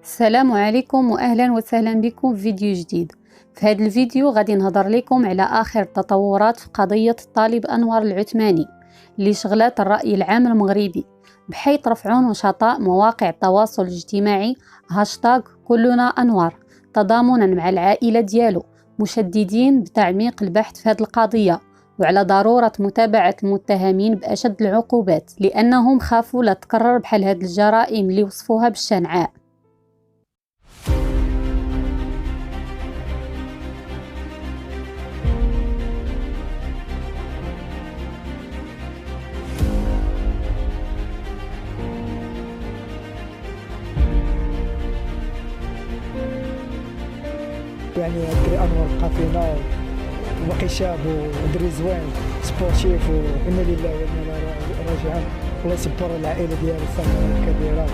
السلام عليكم واهلا وسهلا بكم في فيديو جديد. في هذا الفيديو غادي نهضر لكم على اخر التطورات في قضية الطالب أنور العثماني اللي شغلات الرأي العام المغربي، بحيث رفعوا نشطاء مواقع التواصل الاجتماعي هاشتاغ كلنا أنور تضامنا مع العائلة ديالو، مشددين بتعميق البحث في هذه القضية وعلى ضرورة متابعة المتهمين بأشد العقوبات، لأنهم خافوا لا تكرر بحال هذه الجرائم اللي وصفوها بالشنعاء. يعني الدري انور بقى فينا وباقي شاب ودري زوين سبورتيف وانا لله وانا راجعين. الله يصبر العائله ديالو الصغيره الكبيره،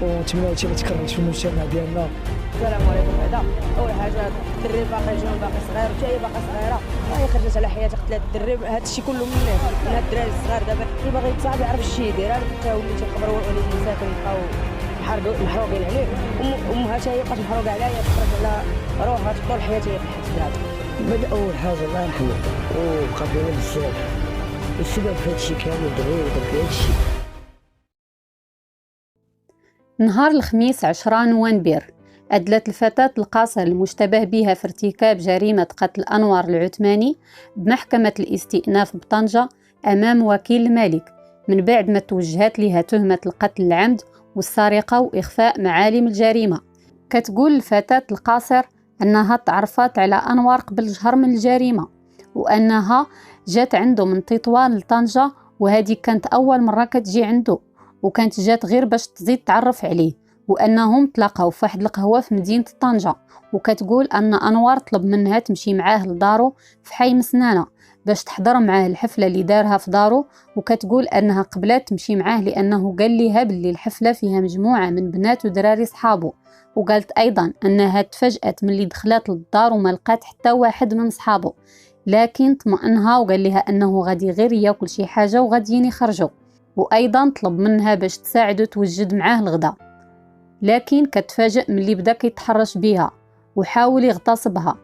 ونتمنى هادشي ما يتكررش في المجتمع ديالنا. السلام عليكم. بعدا اول حاجه الدري باقي جون باقي صغير وحتى هي باقي صغيره، هي خرجت على حياتها قتلات الدري. هادشي كله منه من هاد الدراري الصغار دابا اللي باغي يتصاحب يعرف الشي يدير، حتى وليت تيقبروا النساء كيبقاو محروقين عليه، امهاتها هي بقات محروقه عليها، تخرج على روحها تبقى حياتها في الحبس دابا. بدا اول حاجه الله يرحمه وبقى فينا بزاف، السبب في هادشي كامل الدري ودار في هادشي. نهار الخميس 10 نوفمبر أدلت الفتاة القاصر المشتبه بها في ارتكاب جريمة قتل أنور العثماني بمحكمة الاستئناف بطنجة أمام وكيل الملك، من بعد ما توجهت لها تهمة القتل العمد والسرقة وإخفاء معالم الجريمة. كتقول الفتاة القاصر أنها تعرفت على أنور قبل شهر من الجريمة، وأنها جات عنده من تطوان لطنجة، وهذه كانت أول مرة كتجي عنده، وكانت جات غير باش تزيد تعرف عليه، وأنهم تلاقاو في واحد القهوة في مدينة طنجة. وكتقول أن أنور طلب منها تمشي معاه لدارو في حي مسنانة باش تحضر معاه الحفلة اللي دارها في دارو، وكتقول أنها قبلت تمشي معاه لأنه قال لها باللي الحفلة فيها مجموعة من بنات ودراري صحابه، وقالت أيضا أنها تفاجأت من اللي دخلت للدار وما لقات حتى واحد من صحابه، لكن طمأنها وقال لها أنه غادي غير ياكل شي حاجة وغاديين يخرجوا، وأيضا طلب منها باش تساعده توجد معاه الغداء. لكن كتفاجئ من اللي بدا كيتحرش بها وحاول يغتصبها،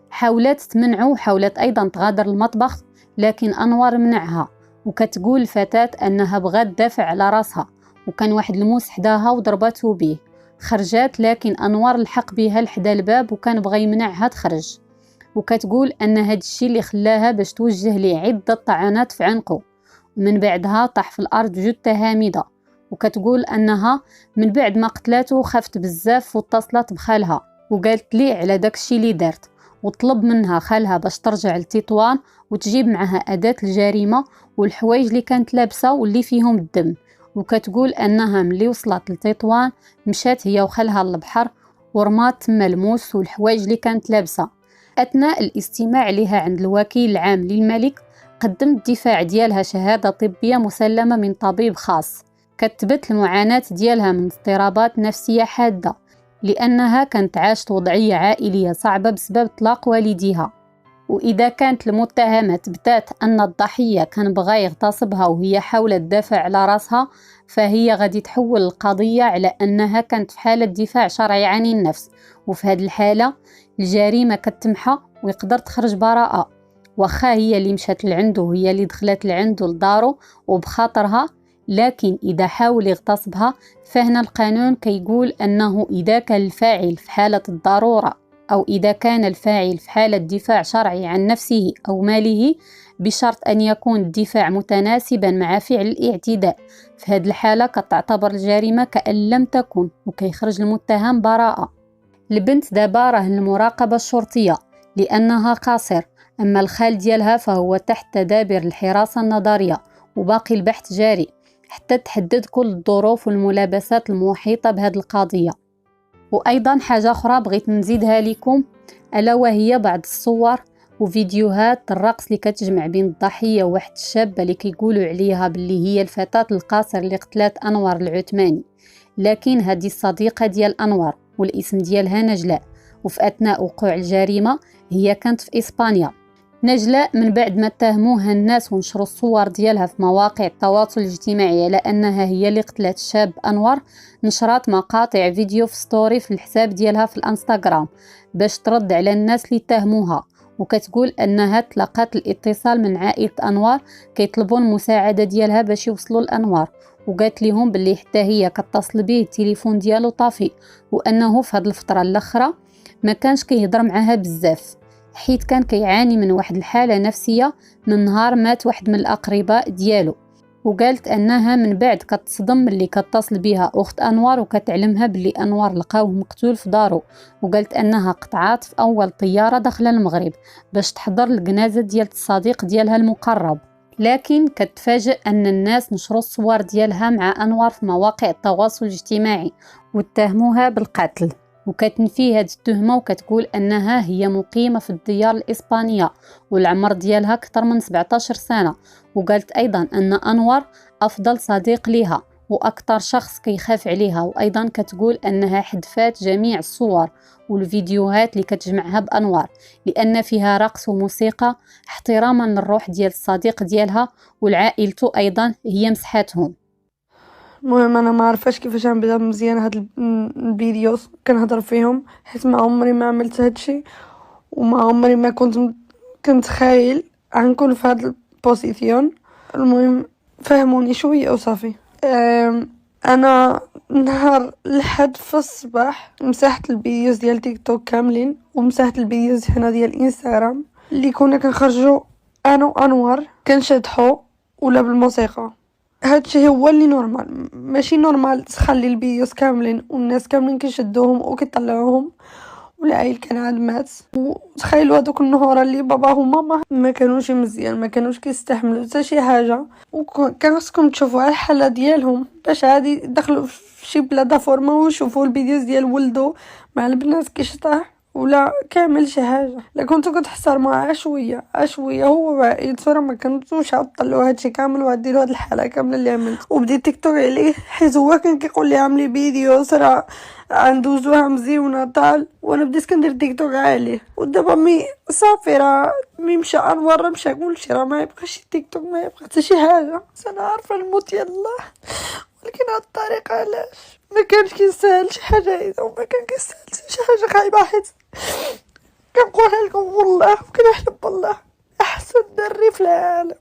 حاولت تمنعه وحاولت أيضا تغادر المطبخ، لكن أنور منعها. وكتقول الفتاة أنها بغات تدافع على راسها، وكان واحد الموس حداها وضربته به. خرجت، لكن أنور لحق بها لحدا الباب وكان بغى يمنعها تخرج. وكتقول أن هاد الشيء اللي خلاها باش توجه ليه عدة طعنات في عنقه، ومن بعدها طاح في الأرض جثة هامدة. وكتقول أنها من بعد ما قتلاته خافت بزاف واتصلت بخالها وقالت لي على داك الشيء اللي دارت، وطلب منها خالها باش ترجع لتطوان وتجيب معها أداة الجريمة والحوايج اللي كانت لابسة واللي فيهم الدم. وكتقول أنها ملي وصلت لتطوان مشات هي وخالها للبحر ورمات تما الموس والحوايج اللي كانت لابسة. أثناء الاستماع لها عند الوكيل العام للملك قدمت الدفاع ديالها شهادة طبية مسلمة من طبيب خاص كتبت المعاناة ديالها من اضطرابات نفسية حادة، لأنها كانت عاشت وضعية عائلية صعبة بسبب طلاق والديها. وإذا كانت المتهمة تبتات أن الضحية كان بغى يغتصبها وهي حاولت تدافع على راسها، فهي غادي تحول القضية على أنها كانت في حالة دفاع شرعي عن النفس، وفي هذه الحالة الجريمة كتمحى ويقدر تخرج براءة، وخا هي اللي مشات لعنده وهي اللي دخلت لعنده لدارو وبخاطرها. لكن إذا حاول يغتصبها فهنا القانون كيقول أنه إذا كان الفاعل في حالة الضرورة، أو إذا كان الفاعل في حالة دفاع شرعي عن نفسه أو ماله، بشرط أن يكون الدفاع متناسبا مع فعل الاعتداء، في هذه الحالة كتعتبر الجريمة كأن لم تكن وكيخرج المتهم براءة. البنت دابا راه المراقبة الشرطية لأنها قاصر، أما الخال ديالها فهو تحت تدابير الحراسة النظرية، وباقي البحث جاري حتى تحدد كل الظروف والملابسات المحيطة بهذه القضية. وأيضا حاجة أخرى بغيت نزيدها لكم، ألا وهي بعض الصور وفيديوهات الرقص اللي كتجمع بين الضحية وواحد الشابة اللي كيقولوا عليها باللي هي الفتاة القاصر اللي قتلت أنور العثماني، لكن هذه الصديقة ديال أنور والاسم ديالها نجلاء، وفي أثناء وقوع الجريمة هي كانت في إسبانيا. نجلاء من بعد ما اتهموها الناس ونشروا الصور ديالها في مواقع التواصل الاجتماعي على أنها هي اللي قتلت الشاب أنور، نشرات مقاطع فيديو في ستوري في الحساب ديالها في الانستغرام باش ترد على الناس اللي اتهموها، وكتقول أنها تلقات الاتصال من عائلة أنور كيطلبون المساعدة ديالها باش يوصلوا لأنور، وقالت لهم باللي حتى هي كتصل به التليفون ديالو طافي، وأنه في هذه الفترة الأخرى ما كانش كيهضر معها بزاف حيت كان كيعاني من واحد الحالة نفسية من نهار مات واحد من الأقرباء ديالو. وقالت أنها من بعد كتصدم ملي كتصل بها أخت أنور وكتعلمها بلي أنور لقاوه مقتول في دارو، وقالت أنها قطعات في أول طيارة داخل المغرب باش تحضر الجنازة ديال الصديق ديالها المقرب، لكن كتفاجئ أن الناس نشروا الصور ديالها مع أنور في مواقع التواصل الاجتماعي واتهموها بالقتل، وكتنفي هذه التهمة وكتقول أنها هي مقيمة في الديار الإسبانية والعمر ديالها أكثر من 17 سنة. وقالت أيضا أن أنور أفضل صديق لها وأكثر شخص كيخاف عليها، وأيضا كتقول أنها حذفات جميع الصور والفيديوهات اللي كتجمعها بأنور لأن فيها رقص وموسيقى احتراما للروح ديال الصديق ديالها، والعائلته أيضا هي مسحاتهم. المهم انا ما عارفاش كيفاش نبدا مزيان هاد الفيديوز كنهضر فيهم، حيت ما عمري ما عملت هادشي وما عمري ما كنت خايل غنكون في هاد البوزيسيون. المهم فهموني شويه وصافي. انا نهار الحد في الصباح مسحت الفيديوز ديال تيك توك كاملين ومسحت الفيديوز هنا ديال انستغرام اللي كنا كنخرجوا انا وانور كنشطحوا ولا بالموسيقى. هادشي هو اللي نورمال، ماشي نورمال تخلي الفيديوز كاملين والناس كاملين كيشدوهم وكيطلعوهم والعائل كان عاد مات. وتخيلوا هذوك النهار اللي بابا وماما ما كانوش مزيان، ما كانوش كيستحملوا حتى شي حاجه، وكان خصكم تشوفوا الحاله ديالهم باش عادي يدخلوا في شي بلاتفورما ويشوفوا الفيديوز ديال ولدو مع البنات كيشطح ولا كامل شي حاجه. لا كنتو كتحترموا شويه هو وعائلته راه ما كنتوش طلعوا هادشي كامل وغاديروا هاد الحاله كامله اللي عملت. وبديت تيك توك عليه حيت هو كان كيقول لي عاملي فيديوز راه ندوزوها مزيونه طال، وانا بديت كندير تيك توك عليه. ودابا صافي راه مشى انور مشى كلشي، راه ما يبقاش تيك توك، ما يبقى حتى شي حاجه. انا عارفه الموت يلاه، ولكن هاد الطريقه علاش ما كانش كيسهل شي حاجه اذا وما كان كيسهل شي حاجه خايبه. حيت كنقولها لكم والله وكنحلف بالله احسن دري في العالم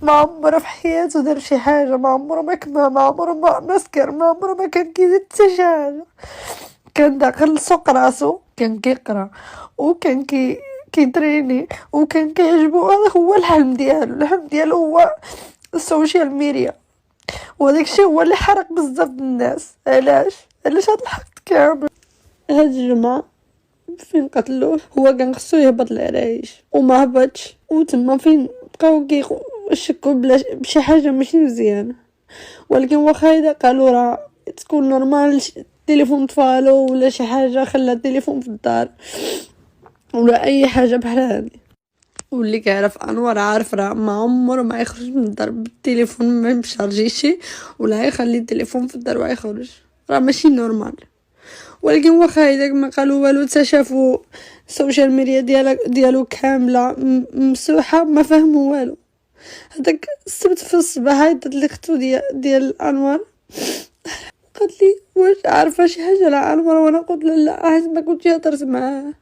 ما عمره في حياته دار شي حاجه، ما عمره ما كما، ما عمره ما سكر، ما عمره ما كان كيدير حتى شي حاجه. كان داخل السوق راسو، كان كيقرا وكان كيتريني وكان كيعجبو. هذا هو الحلم ديالو هو السوشيال ميديا، وهذاك الشيء هو اللي حرق بزاف الناس. علاش هاد الحق كامل. هاد الجمعه فين قتلوه هو كان خصو يهبط العرايش وما هبطش، وتما فين بقاو كيشكوا بشي حاجه ماشي مزيانه. ولكن واخا اذا قالوا راه تكون نورمال التليفون طفالو ولا شي حاجه خلى التليفون في الدار ولا اي حاجه بحال هادي، واللي كيعرف انور عارف راه ما عمره ما يخرج من الدار بالتليفون ما مشارجيش ولا يخلي التليفون في الدار ويخرج، راه ماشي نورمال. ولكن واخا اذا ما قالوا والو تشافوا السوشيال ميديا ديالو كامله مسوحه ما فهموا والو. هذاك السبت في الصباح عيطت لي اختو ديال انور قالت لي واش عارفه شي حاجه على انور، وانا قلت لها لا حيت ما كنتش هضرت معاه.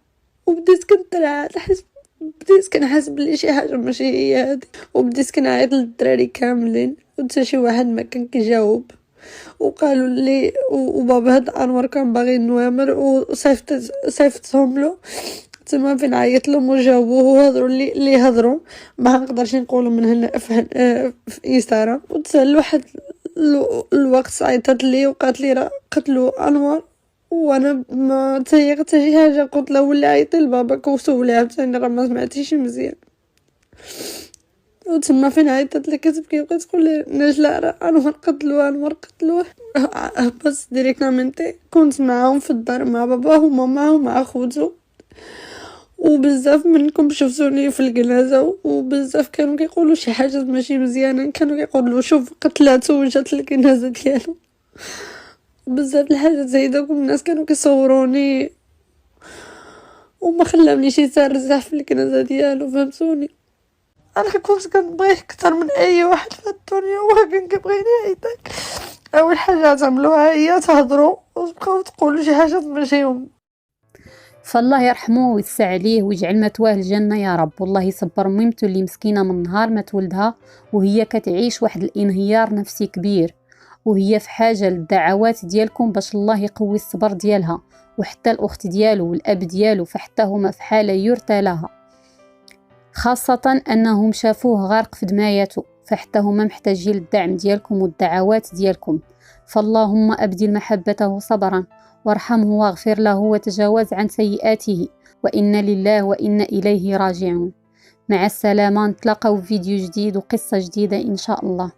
وبديت كنترعد حيت بديت كنحس بلي شي حاجه ماشي هي هادي، وبديت كنعيط للدراري كاملين وحتى شي واحد ما كان كيجاوب. وقالوا لي وبابا هاد انور كان باغي نوامر وصيفتهم له تما فين عيط لهم وجاوبوه وهضروا اللي هضروا ما نقدرش نقولوا من هنا في انستغرام. وتسال واحد الوقت عيطت لي وقالت لي راه قتلوا انور، وانا ما تيقت حتى شي حاجه. قلت له ولي عيطي لباباك وسولي عاوتاني راه ما سمعتيش مزيان. وتما فين عيطت لي كتبكي وبقيت تقول لي نجلاء راه انور قتلوه. بس ديريكتامنتي كنت معاهم في الدار مع باباه وماما ومع خوتو، وبزاف منكم شفتوني في الجنازه وبزاف كانوا كيقولوا شي حاجه ماشي مزيانه، كانوا كيقولوا شوف قتلاتو وجات الجنازه ديالو بزاف الحاجات زايده. الناس كانوا كيصوروني وما خلانيش يترزح في الكنزه ديالو، فهمتوني. انا كنت كنبغيه اكثر من اي واحد في الدنيا، ولكن كيبغيني هيداك. اول حاجه تعملوها هي تهضروا وتبقاو تقولوا شي حاجه تمشيهم. فالله يرحمه ويسع عليه ويجعل مثواه الجنة يا رب. والله يصبر ميمته اللي مسكينة من نهار ما تولدها وهي كتعيش واحد الانهيار نفسي كبير، وهي في حاجة للدعوات ديالكم باش الله يقوي الصبر ديالها، وحتى الأخت ديالو والأب ديالو فحتى هما في حالة يرثى لها، خاصة أنهم شافوه غارق في دماياته، فحتى هما محتاجين للدعم ديالكم والدعوات ديالكم. فاللهم أبدل محبته صبرا وارحمه واغفر له وتجاوز عن سيئاته، وإنا لله وإنا إليه راجعون. مع السلامة، نتلاقاو في فيديو جديد وقصة جديدة إن شاء الله.